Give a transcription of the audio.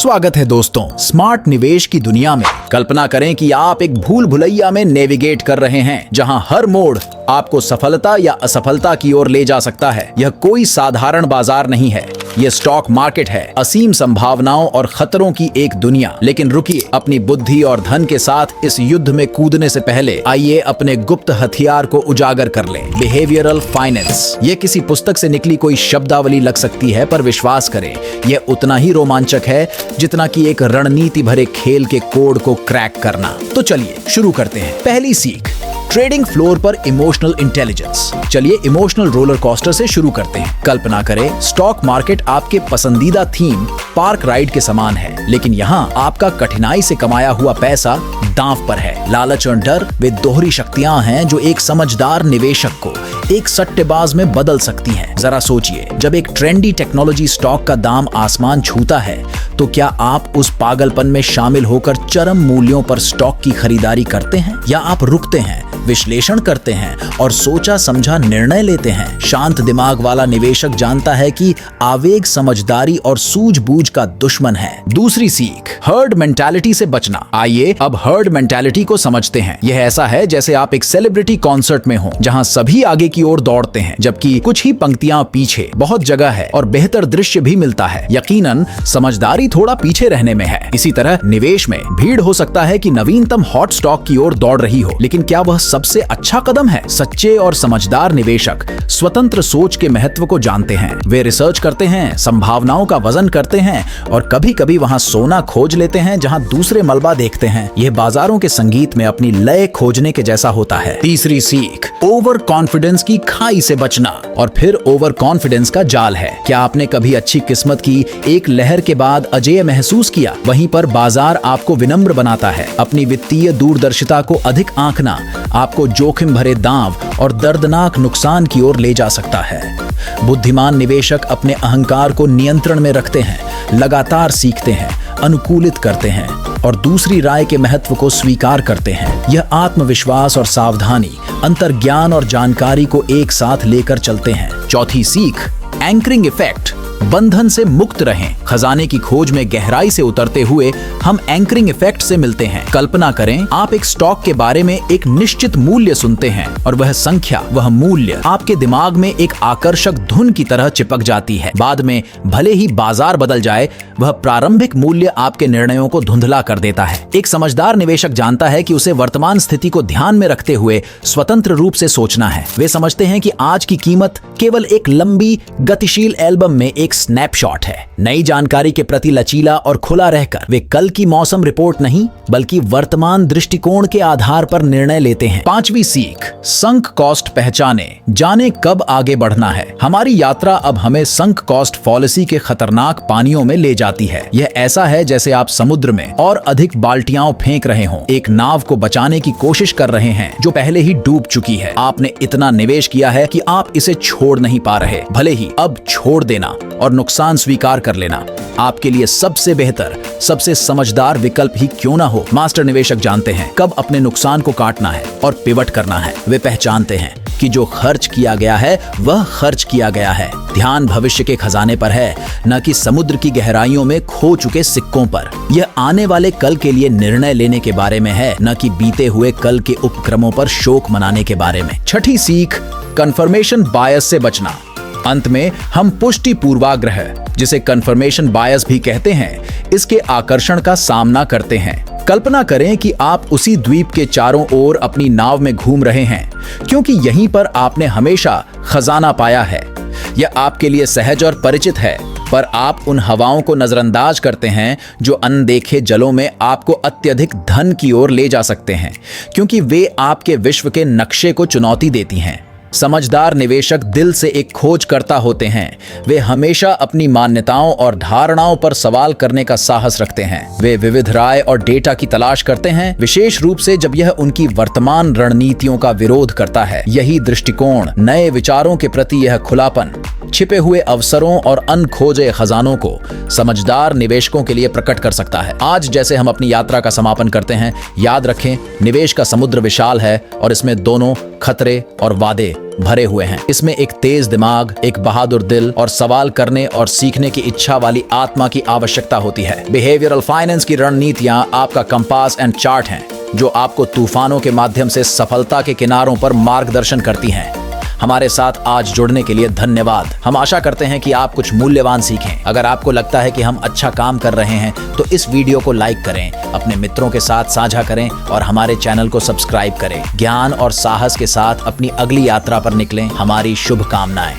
स्वागत है दोस्तों स्मार्ट निवेश की दुनिया में। कल्पना करें कि आप एक भूल भुलैया में नेविगेट कर रहे हैं, जहां हर मोड़ आपको सफलता या असफलता की ओर ले जा सकता है। यह कोई साधारण बाजार नहीं है, यह स्टॉक मार्केट है, असीम संभावनाओं और खतरों की एक दुनिया। लेकिन रुकिए, अपनी बुद्धि और धन के साथ इस युद्ध में कूदने से पहले आइए अपने गुप्त हथियार को उजागर कर लें। Behavioural finance. ये किसी पुस्तक से निकली कोई शब्दावली लग सकती है, पर विश्वास करें, यह उतना ही रोमांचक है जितना कि एक रणनीति भरे खेल के कोड को क्रैक करना। तो चलिए शुरू करते हैं। पहली सीख, ट्रेडिंग फ्लोर पर इमोशनल इंटेलिजेंस। चलिए इमोशनल रोलर कोस्टर से शुरू करते हैं। कल्पना करें, स्टॉक मार्केट आपके पसंदीदा थीम पार्क राइड के समान है, लेकिन यहाँ आपका कठिनाई से कमाया हुआ पैसा दांव पर है। लालच और डर वे दोहरी शक्तियां हैं जो एक समझदार निवेशक को एक सट्टेबाज में बदल सकती हैं। जरा सोचिए, जब एक ट्रेंडी टेक्नोलॉजी स्टॉक का दाम आसमान छूता है, तो क्या आप उस पागलपन में शामिल होकर चरम मूल्यों पर स्टॉक की खरीदारी करते हैं, या आप रुकते हैं, विश्लेषण करते हैं और सोचा समझा निर्णय लेते हैं? शांत दिमाग वाला निवेशक जानता है कि आवेग समझदारी और सूझबूझ का दुश्मन है। दूसरी सीख, हर्ड मेंटालिटी से बचना। आइए अब हर्ड मेंटालिटी को समझते हैं। यह ऐसा है जैसे आप एक सेलिब्रिटी कॉन्सर्ट में हो, जहां सभी आगे की ओर दौड़ते हैं, जबकि कुछ ही पंक्तियां पीछे। बहुत जगह है और बेहतर दृश्य भी मिलता है। यकीनन समझदारी थोड़ा पीछे रहने में है। इसी तरह निवेश में भीड़ हो सकता है कि नवीनतम हॉट स्टॉक की ओर दौड़ रही हो, लेकिन क्या वह सबसे अच्छा कदम है? सच्चे और समझदार निवेशक स्वतंत्र सोच के महत्व को जानते हैं। वे रिसर्च करते हैं, संभावनाओं का वजन करते हैं और कभी कभी वहां सोना खोज लेते हैं जहां दूसरे मलबा देखते हैं। यह बाजारों के संगीत में अपनी लय खोजने के जैसा होता है। तीसरी सीख, ओवर कॉन्फिडेंस की खाई से बचना। और फिर ओवर कॉन्फिडेंस का जाल है। क्या आपने कभी अच्छी किस्मत की एक लहर के बाद अजेय महसूस किया? वहीं पर बाजार आपको विनम्र बनाता है। अपनी वित्तीय दूरदर्शिता को अधिक आंकना आपको जोखिम भरे दांव और दर्दनाक नुकसान की ओर ले जा सकता है। बुद्धिमान निवेशक अपने अहंकार को नियंत्रण में रखते हैं, लगातार सीखते हैं, अनुकूलित करते हैं और दूसरी राय के महत्व को स्वीकार करते हैं। यह आत्मविश्वास और सावधानी, अंतर्ज्ञान और जानकारी को एक साथ लेकर चलते हैं। चौथी सीख, एंकरिंग इफेक्ट। बंधन से मुक्त रहें। खजाने की खोज में गहराई से उतरते हुए हम एंकरिंग इफेक्ट से मिलते हैं। कल्पना करें, आप एक स्टॉक के बारे में एक निश्चित मूल्य सुनते हैं और वह संख्या, वह मूल्य आपके दिमाग में एक आकर्षक धुन की तरह चिपक जाती है। बाद में भले ही बाजार बदल जाए, वह प्रारंभिक मूल्य आपके निर्णयों को धुंधला कर देता है। एक समझदार निवेशक जानता है कि उसे वर्तमान स्थिति को ध्यान में रखते हुए स्वतंत्र रूप से सोचना है। वे समझते हैं कि आज की कीमत केवल एक लंबी गतिशील एल्बम में एक स्नैपशॉट है। नई जानकारी के प्रति लचीला और खुला रहकर वे कल की मौसम रिपोर्ट नहीं, बल्कि वर्तमान दृष्टिकोण के आधार पर निर्णय लेते हैं। पांचवी सीख, संक कॉस्ट पहचाने, जाने कब आगे बढ़ना है। हमारी यात्रा अब हमें संक कॉस्ट फॉलिसी के खतरनाक पानियों में ले जाती है। यह ऐसा है जैसे आप समुद्र में और अधिक बाल्टियां फेंक रहे हों, एक नाव को बचाने की कोशिश कर रहे हैं जो पहले ही डूब चुकी है। आपने इतना निवेश किया है कि आप इसे छोड़ नहीं पा रहे। भले ही अब छोड़ देना और नुकसान स्वीकार कर लेना आपके लिए सबसे बेहतर, सबसे समझदार विकल्प ही क्यों ना हो। मास्टर निवेशक जानते हैं कब अपने नुकसान को काटना है और पिवट करना है। वे पहचानते हैं कि जो खर्च किया गया है वह खर्च किया गया है। ध्यान भविष्य के खजाने पर है, न कि समुद्र की गहराइयों में खो चुके सिक्कों पर। यह आने वाले कल के लिए निर्णय लेने के बारे में है, न कि बीते हुए कल के उपक्रमों पर शोक मनाने के बारे में। छठी सीख, कंफर्मेशन बायस से बचना। अंत में हम पुष्टि पूर्वाग्रह, जिसे कंफर्मेशन बायस भी कहते हैं, इसके आकर्षण का सामना करते हैं। कल्पना करें कि आप उसी द्वीप के चारों ओर अपनी नाव में घूम रहे हैं, क्योंकि यहीं पर आपने हमेशा खजाना पाया है। यह आपके लिए सहज और परिचित है, पर आप उन हवाओं को नजरअंदाज करते हैं जो अनदेखे जलों में आपको अत्यधिक धन की ओर ले जा सकते हैं, क्योंकि वे आपके विश्व के नक्शे को चुनौती देती हैं। समझदार निवेशक दिल से एक खोज करता होते हैं। वे हमेशा अपनी मान्यताओं और धारणाओं पर सवाल करने का साहस रखते हैं। वे विविध राय और डेटा की तलाश करते हैं, विशेष रूप से जब यह उनकी वर्तमान रणनीतियों का विरोध करता है। यही दृष्टिकोण, नए विचारों के प्रति यह खुलापन छिपे हुए अवसरों और अनखोजे खजानों को समझदार निवेशकों के लिए प्रकट कर सकता है। आज जैसे हम अपनी यात्रा का समापन करते हैं, याद रखें निवेश का समुद्र विशाल है और इसमें दोनों खतरे और वादे भरे हुए हैं। इसमें एक तेज दिमाग, एक बहादुर दिल और सवाल करने और सीखने की इच्छा वाली आत्मा की आवश्यकता होती है। बिहेवियरल फाइनेंस की रणनीतियां आपका कंपास एंड चार्ट हैं, जो आपको तूफानों के माध्यम से सफलता के किनारों पर मार्गदर्शन करती हैं। हमारे साथ आज जुड़ने के लिए धन्यवाद। हम आशा करते हैं कि आप कुछ मूल्यवान सीखें। अगर आपको लगता है कि हम अच्छा काम कर रहे हैं तो इस वीडियो को लाइक करें, अपने मित्रों के साथ साझा करें और हमारे चैनल को सब्सक्राइब करें। ज्ञान और साहस के साथ अपनी अगली यात्रा पर निकलें। हमारी शुभकामनाएं।